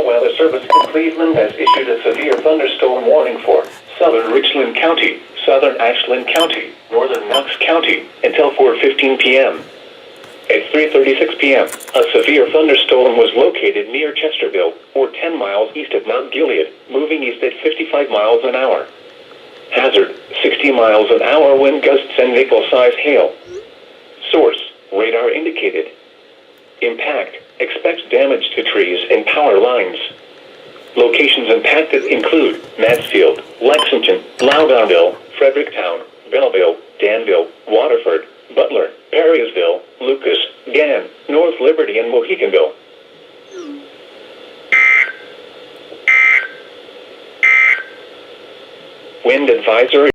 National Weather Service in Cleveland has issued a severe thunderstorm warning for southern Richland County, southern Ashland County, northern Knox County, until 4:15 p.m. At 3:36 p.m., a severe thunderstorm was located near Chesterville, or 10 miles east of Mount Gilead, moving east at 55 miles an hour. Hazard, 60 miles an hour wind gusts and nickel-size hail. Source, radar indicated. Impact, expect damage to trees and power lines. Locations impacted include Mansfield, Lexington, Loudonville, Fredericktown, Belleville, Danville, Waterford, Butler, Perrysville, Lucas, Gann, North Liberty, and Mohicanville. Wind advisory.